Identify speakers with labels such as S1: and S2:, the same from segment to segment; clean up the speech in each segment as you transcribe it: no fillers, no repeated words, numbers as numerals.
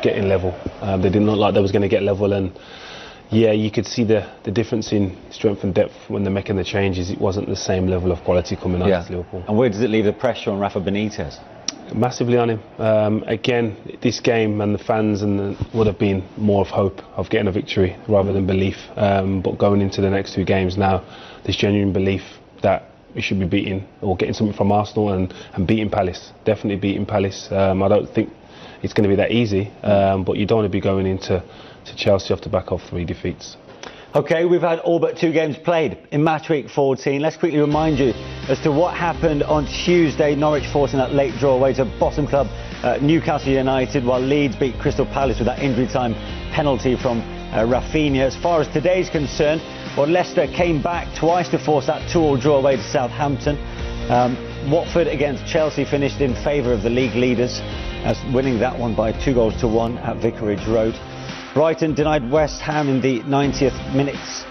S1: getting level. They didn't look like they was going to get level, and yeah, you could see the difference in strength and depth when they're making the changes. It wasn't the same level of quality coming out of Liverpool.
S2: And where does it leave the pressure on Rafa Benitez?
S1: Massively on him. Again, this game and the fans would have been more of hope of getting a victory rather than belief. But going into the next 2 games now, there's genuine belief that we should be beating or getting something from Arsenal and beating Palace. Definitely beating Palace. I don't think it's going to be that easy, but you don't want to be going into Chelsea off the back of 3 defeats.
S2: OK, we've had all but 2 games played in match week 14. Let's quickly remind you as to what happened on Tuesday. Norwich forcing that late draw away to bottom club Newcastle United, while Leeds beat Crystal Palace with that injury time penalty from Rafinha. As far as today's concerned, well, Leicester came back twice to force that 2-2 draw away to Southampton. Watford against Chelsea finished in favour of the league leaders, as winning that one by 2-1 at Vicarage Road. Brighton denied West Ham in the 90th minutes.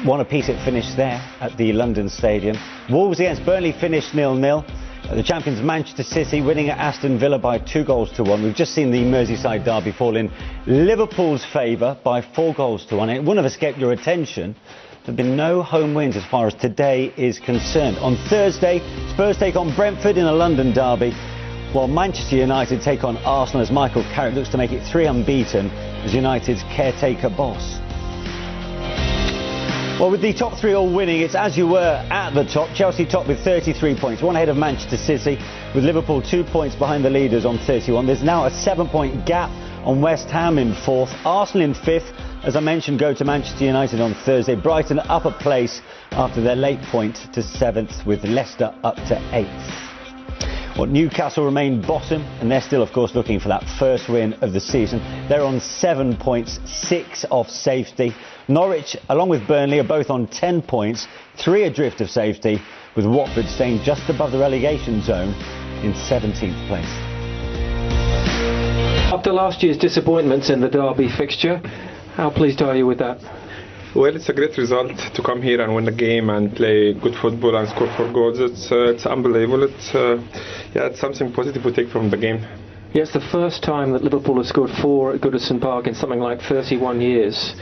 S2: 1 apiece it finished there at the London Stadium. Wolves against Burnley finished 0-0. The champions Manchester City winning at Aston Villa by 2-1. We've just seen the Merseyside derby fall in Liverpool's favour by 4-1. It wouldn't have escaped your attention. There have been no home wins as far as today is concerned. On Thursday, Spurs take on Brentford in a London derby, while Manchester United take on Arsenal as Michael Carrick looks to make it 3 unbeaten as United's caretaker boss. Well, with the top 3 all winning, it's as you were at the top. Chelsea top with 33 points, 1 ahead of Manchester City, with Liverpool 2 points behind the leaders on 31. There's now a 7-point gap on West Ham in 4th. Arsenal in 5th, as I mentioned, go to Manchester United on Thursday. Brighton up a place after their late point to 7th, with Leicester up to 8th. Well, Newcastle remain bottom, and they're still, of course, looking for that first win of the season. They're on 7 points, 6 off safety. Norwich, along with Burnley, are both on 10 points, 3 adrift of safety, with Watford staying just above the relegation zone in 17th place.
S3: After last year's disappointments in the derby fixture, how pleased are you with that?
S4: Well, it's a great result to come here and win the game and play good football and score 4 goals. It's unbelievable. It's something positive we take from the game.
S3: Yeah, it's the first time that Liverpool has scored 4 at Goodison Park in something like 31 years.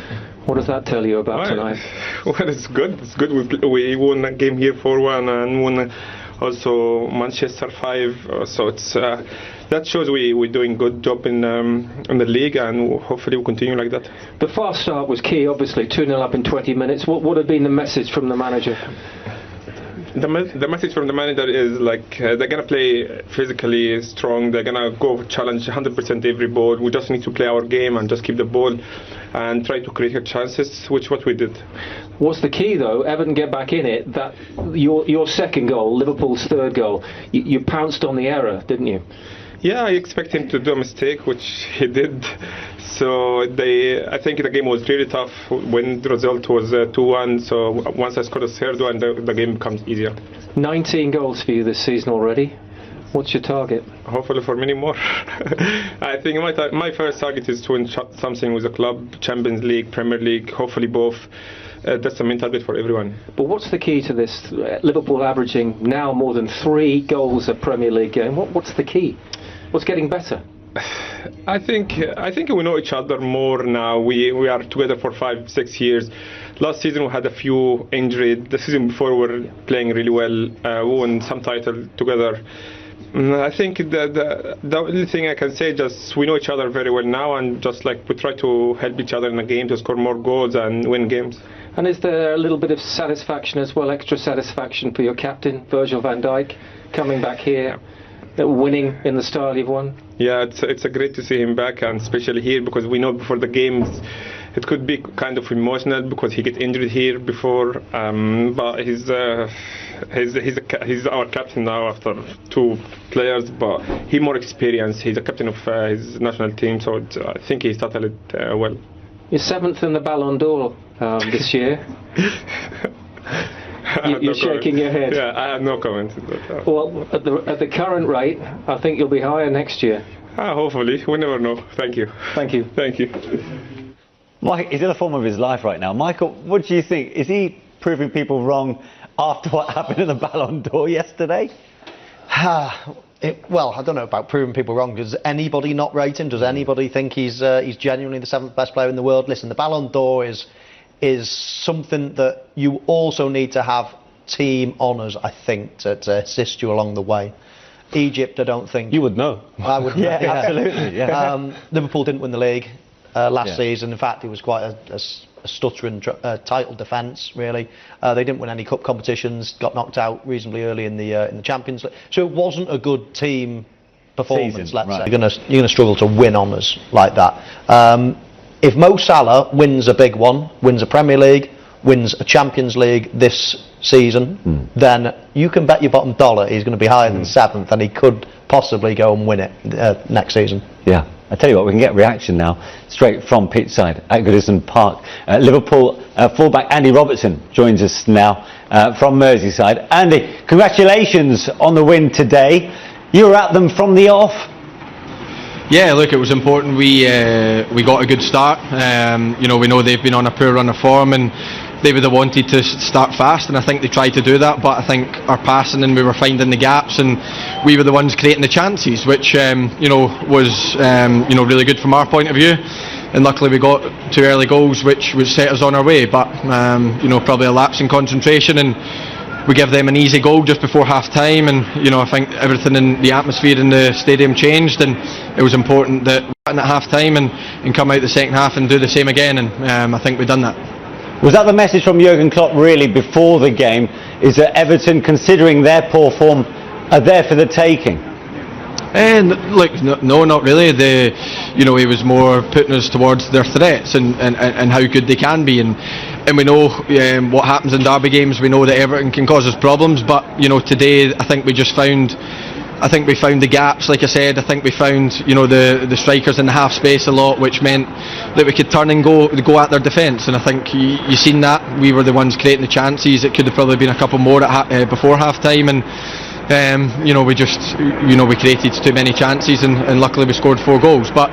S3: What does that tell you about tonight?
S4: Well, it's good. It's good. We won a game here 4-1 and won also Manchester 5. So it's that shows we're doing a good job in the league, and hopefully we'll continue like that.
S3: The fast start was key, obviously. 2-0 up in 20 minutes. What would have been the message from the manager?
S4: The message from the manager is they're going to play physically strong. They're going to go challenge 100% every ball. We just need to play our game and just keep the ball and try to create chances, which what we did.
S3: What's the key, though? Everton get back in it. That your second goal, Liverpool's third goal, you pounced on the error, didn't you?
S4: Yeah, I expect him to do a mistake, which he did. So I think the game was really tough when the result was 2-1. So once I scored a third one, the game becomes easier. 19
S3: goals for you this season already. What's your target?
S4: Hopefully for many more. I think my first target is to win something with the club, Champions League, Premier League, hopefully both. That's the main target for everyone.
S3: But what's the key to this? Liverpool averaging now more than 3 goals a Premier League game. What's the key? What's getting better?
S4: I think we know each other more now. We are together for 5-6 years. Last season we had a few injuries. The season before we were playing really well. We won some title together. I think the only thing I can say is just we know each other very well now, and just we try to help each other in the game to score more goals and win games.
S3: And is there a little bit of satisfaction as well, extra satisfaction for your captain, Virgil van Dijk, coming back here, winning in the style you've won?
S4: Yeah, it's great to see him back, and especially here because we know before the games it could be kind of emotional because he get injured here before, but he's our captain now after 2 players, but he more experienced. He's a captain of his national team, so I think he started it well.
S3: You're 7th in the Ballon d'Or this year. You're shaking your head.
S4: Yeah, I have no comment.
S3: Well, at the current rate, I think you'll be higher next year.
S4: Hopefully, we never know. Thank you.
S3: Thank you.
S4: Thank you.
S2: Mike, he's in the form of his life right now. Michael, what do you think? Is he proving people wrong after what happened in the Ballon d'Or yesterday?
S5: Well, I don't know about proving people wrong. Does anybody not rate him? Does anybody think he's genuinely the 7th best player in the world? Listen, the Ballon d'Or is something that you also need to have team honours, I think, to assist you along the way. Egypt, I don't think...
S1: You would know.
S5: I would.
S2: Yeah, absolutely. Yeah.
S5: Liverpool didn't win the league last season. In fact, it was quite a stuttering title defence, really. They didn't win any cup competitions, got knocked out reasonably early in the Champions League. So it wasn't a good team performance,
S2: Season,
S5: let's
S2: right.
S5: say. You're going to struggle to win honours like that. If Mo Salah wins a big one, wins a Premier League, wins a Champions League this season, then you can bet your bottom dollar he's going to be higher than 7th, and he could possibly go and win it next season.
S2: Yeah. I tell you what, we can get reaction now straight from pitchside at Goodison Park. Liverpool fullback Andy Robertson joins us now from Merseyside. Andy, congratulations on the win today. You were at them from the off.
S6: Yeah, look, it was important we got a good start. We know they've been on a poor run of form, and they would have wanted to start fast, and I think they tried to do that, but I think our passing and we were finding the gaps, and we were the ones creating the chances, which was really good from our point of view. And luckily we got 2 early goals which set us on our way, but probably a lapse in concentration, and we give them an easy goal just before half time, and I think everything in the atmosphere in the stadium changed, and it was important that we went at half time and come out the second half and do the same again, and I think we've done that.
S2: Was that the message from Jurgen Klopp really before the game? Is that Everton, considering their poor form, are there for the taking?
S6: And no, not really. He was more putting us towards their threats and how good they can be, and we know what happens in derby games. We know that Everton can cause us problems, but today I think we found the gaps. Like I said, I think we found the strikers in the half space a lot, which meant that we could turn and go at their defence. And I think you seen that we were the ones creating the chances. It could have probably been a couple more before half time, and we created too many chances, and luckily we scored 4 goals. But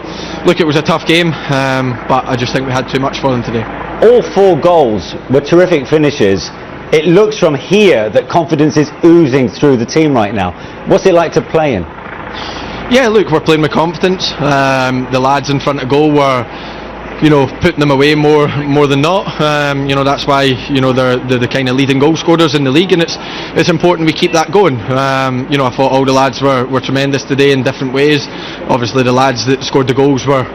S6: look, it was a tough game, but I just think we had too much for them today.
S2: All 4 goals were terrific finishes. It looks from here that confidence is oozing through the team right now. What's it like to play in?
S6: Yeah, look, we're playing with confidence. The lads in front of goal were putting them away more than not. That's why they're the kind of leading goal scorers in the league, and it's important we keep that going. I thought all the lads were tremendous today in different ways. Obviously the lads that scored the goals were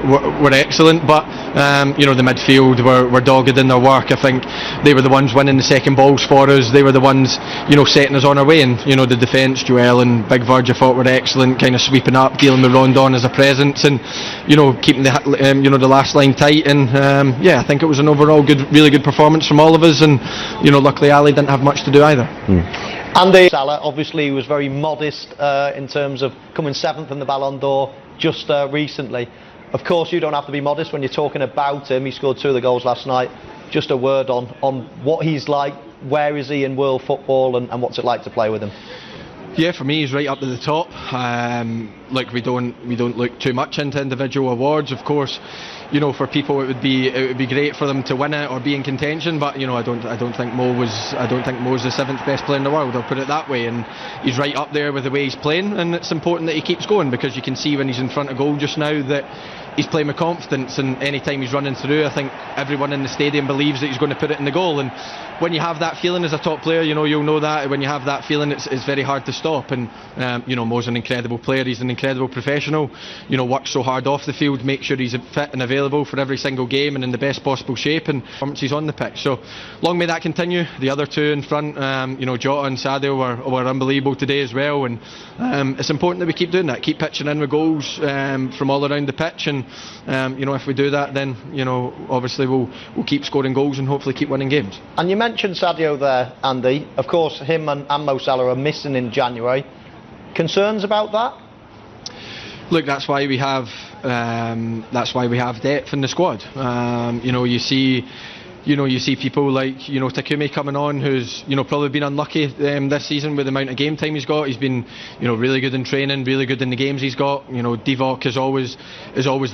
S6: excellent, but the midfield were dogged in their work. I think they were the ones winning the second balls for us. They were the ones setting us on our way, and the defence, Joel and Big Verge, I thought were excellent, kind of sweeping up, dealing with Rondon as a presence, and keeping the last line tight. And I think it was an overall really good performance from all of us, and luckily Ali didn't have much to do either.
S5: Andy Salah obviously was very modest in terms of coming 7th in the Ballon d'Or just recently. Of course you don't have to be modest when you're talking about him. He scored 2 of the goals last night. Just a word on what he's like, where is he in world football, and what's it like to play with him?
S6: Yeah, for me he's right up to the top. We don't look too much into individual awards. Of course, for people it would be great for them to win it or be in contention, but I don't think Mo's the 7th best player in the world. I'll put it that way, and he's right up there with the way he's playing, and it's important that he keeps going, because you can see when he's in front of goal just now that he's playing with confidence, and any time he's running through, I think everyone in the stadium believes that he's going to put it in the goal. And when you have that feeling as a top player, you'll know that when you have that feeling, it's very hard to stop. And Mo's an incredible player. He's an incredible professional. Works so hard off the field, make sure he's fit and available for every single game and in the best possible shape, and he's on the pitch. So long may that continue. The other 2 in front, Jota and Sadio were unbelievable today as well, and it's important that we keep doing that, keep pitching in with goals from all around the pitch, and if we do that, then obviously we'll keep scoring goals and hopefully keep winning games.
S5: And you mentioned Sadio there, Andy. Of course him and Mo Salah are missing in January. Concerns about that?
S6: Look, that's why we have depth in the squad. You see you know, you see people like, you know, Takumi coming on, who's, you know, probably been unlucky this season with the amount of game time he's got. He's been, you know, really good in training, really good in the games he's got. You know, Divock is always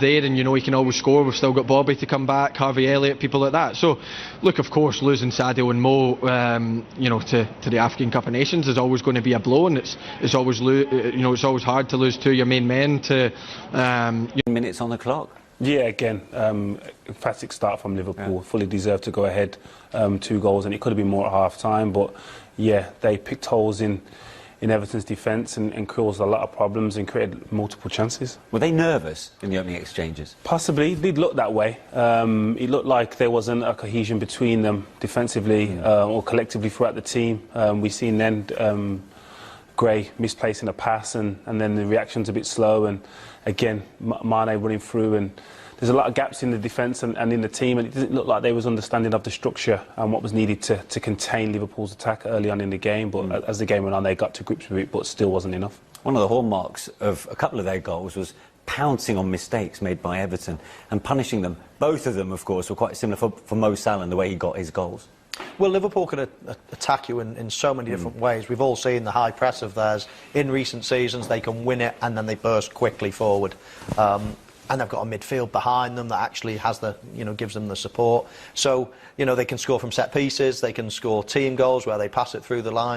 S6: there, and you know he can always score. We've still got Bobby to come back, Harvey Elliott, people like that. So, look, of course, losing Sadio and Mo, you know, to the African Cup of Nations is always going to be a blow, and it's always it's always hard to lose two of your main men to.
S2: Minutes on the clock.
S1: Yeah, again, emphatic start from Liverpool.
S2: Yeah.
S1: Fully deserved to go ahead, 2 goals, and it could have been more at half-time. But yeah, they picked holes in Everton's defence and caused a lot of problems and created multiple chances.
S2: Were they nervous in the opening exchanges?
S1: Possibly, it did look that way. It looked like there wasn't a cohesion between them defensively or collectively throughout the team. We've seen then Gray misplacing a pass, and then the reaction's a bit slow, and again Mane running through, and there's a lot of gaps in the defence and in the team, and it didn't look like there was understanding of the structure and what was needed to contain Liverpool's attack early on in the game. But as the game went on, they got to grips with it, but still wasn't enough.
S2: One of the hallmarks of a couple of their goals was pouncing on mistakes made by Everton and punishing them. Both of them, of course, were quite similar for Mo Salah and the way he got his goals.
S5: Well, Liverpool can attack you in so many different ways. We've all seen the high press of theirs in recent seasons. They can win it and then they burst quickly forward. And they've got a midfield behind them that actually has the, you know, gives them the support. So, you know, they can score from set pieces, they can score team goals where they pass it through the line.